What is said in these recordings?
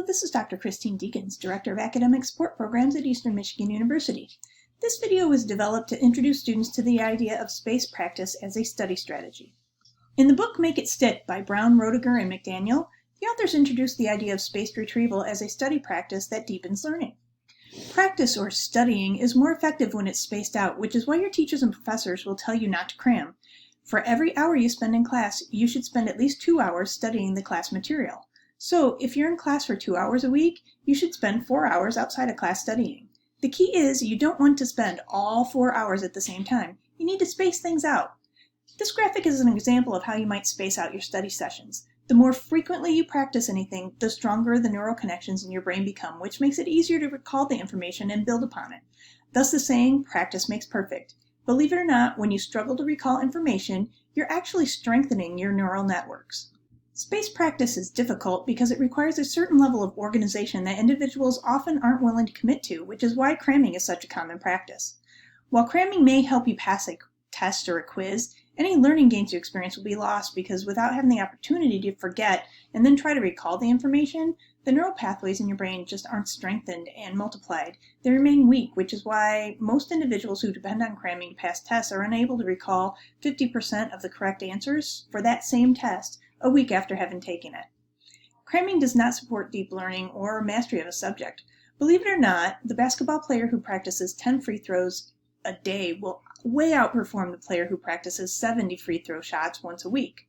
Hello, this is Dr. Christine Deakins, Director of Academic Support Programs at Eastern Michigan University. This video was developed to introduce students to the idea of space practice as a study strategy. In the book Make It Stick by Brown, Roediger, and McDaniel, the authors introduced the idea of spaced retrieval as a study practice that deepens learning. Practice or studying is more effective when it's spaced out, which is why your teachers and professors will tell you not to cram. For every hour you spend in class, you should spend at least 2 hours studying the class material. So if you're in class for 2 hours a week, you should spend 4 hours outside of class studying. The key is you don't want to spend all 4 hours at the same time. You need to space things out. This graphic is an example of how you might space out your study sessions. The more frequently you practice anything, the stronger the neural connections in your brain become, which makes it easier to recall the information and build upon it. Thus the saying, practice makes perfect. Believe it or not, when you struggle to recall information, you're actually strengthening your neural networks. Spaced practice is difficult because it requires a certain level of organization that individuals often aren't willing to commit to, which is why cramming is such a common practice. While cramming may help you pass a test or a quiz, any learning gains you experience will be lost because without having the opportunity to forget and then try to recall the information, the neural pathways in your brain just aren't strengthened and multiplied. They remain weak, which is why most individuals who depend on cramming to pass tests are unable to recall 50% of the correct answers for that same test a week after having taken it. Cramming does not support deep learning or mastery of a subject. Believe it or not, the basketball player who practices 10 free throws a day will way outperform the player who practices 70 free throw shots once a week.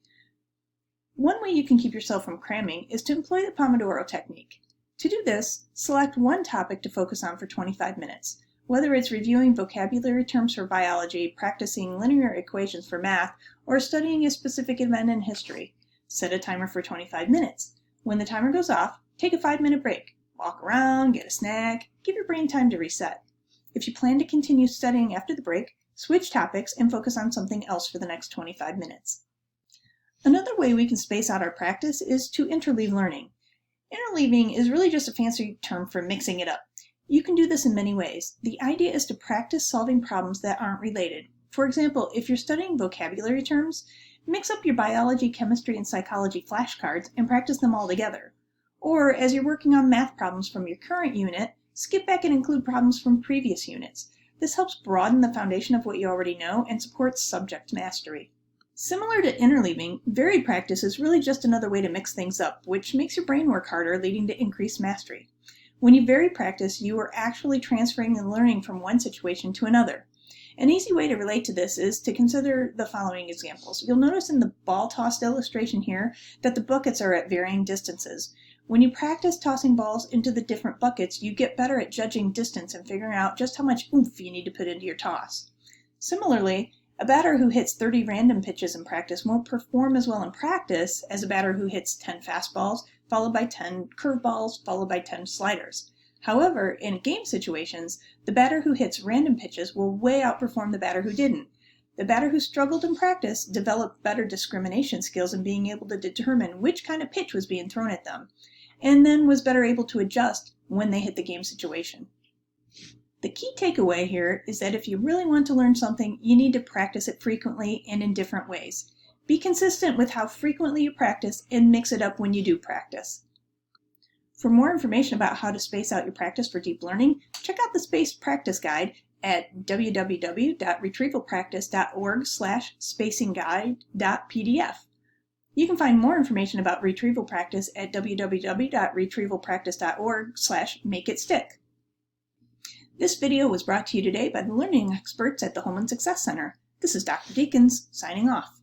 One way you can keep yourself from cramming is to employ the Pomodoro technique. To do this, select one topic to focus on for 25 minutes. Whether it's reviewing vocabulary terms for biology, practicing linear equations for math, or studying a specific event in history, set a timer for 25 minutes. When the timer goes off, take a 5-minute break. Walk around, get a snack, give your brain time to reset. If you plan to continue studying after the break, switch topics and focus on something else for the next 25 minutes. Another way we can space out our practice is to interleave learning. Interleaving is really just a fancy term for mixing it up. You can do this in many ways. The idea is to practice solving problems that aren't related. For example, if you're studying vocabulary terms, mix up your biology, chemistry, and psychology flashcards and practice them all together. Or, as you're working on math problems from your current unit, skip back and include problems from previous units. This helps broaden the foundation of what you already know and supports subject mastery. Similar to interleaving, varied practice is really just another way to mix things up, which makes your brain work harder, leading to increased mastery. When you vary practice, you are actually transferring the learning from one situation to another. An easy way to relate to this is to consider the following examples. You'll notice in the ball tossed illustration here that the buckets are at varying distances. When you practice tossing balls into the different buckets, you get better at judging distance and figuring out just how much oomph you need to put into your toss. Similarly, a batter who hits 30 random pitches in practice won't perform as well in practice as a batter who hits 10 fastballs, followed by 10 curveballs, followed by 10 sliders. However, in game situations, the batter who hits random pitches will way outperform the batter who didn't. The batter who struggled in practice developed better discrimination skills in being able to determine which kind of pitch was being thrown at them, and then was better able to adjust when they hit the game situation. The key takeaway here is that if you really want to learn something, you need to practice it frequently and in different ways. Be consistent with how frequently you practice and mix it up when you do practice. For more information about how to space out your practice for deep learning, check out the Spaced Practice Guide at www.retrievalpractice.org/spacingguide.pdf. You can find more information about retrieval practice at www.retrievalpractice.org/makeitstick. This video was brought to you today by the learning experts at the Home and Success Center. This is Dr. Deakins, signing off.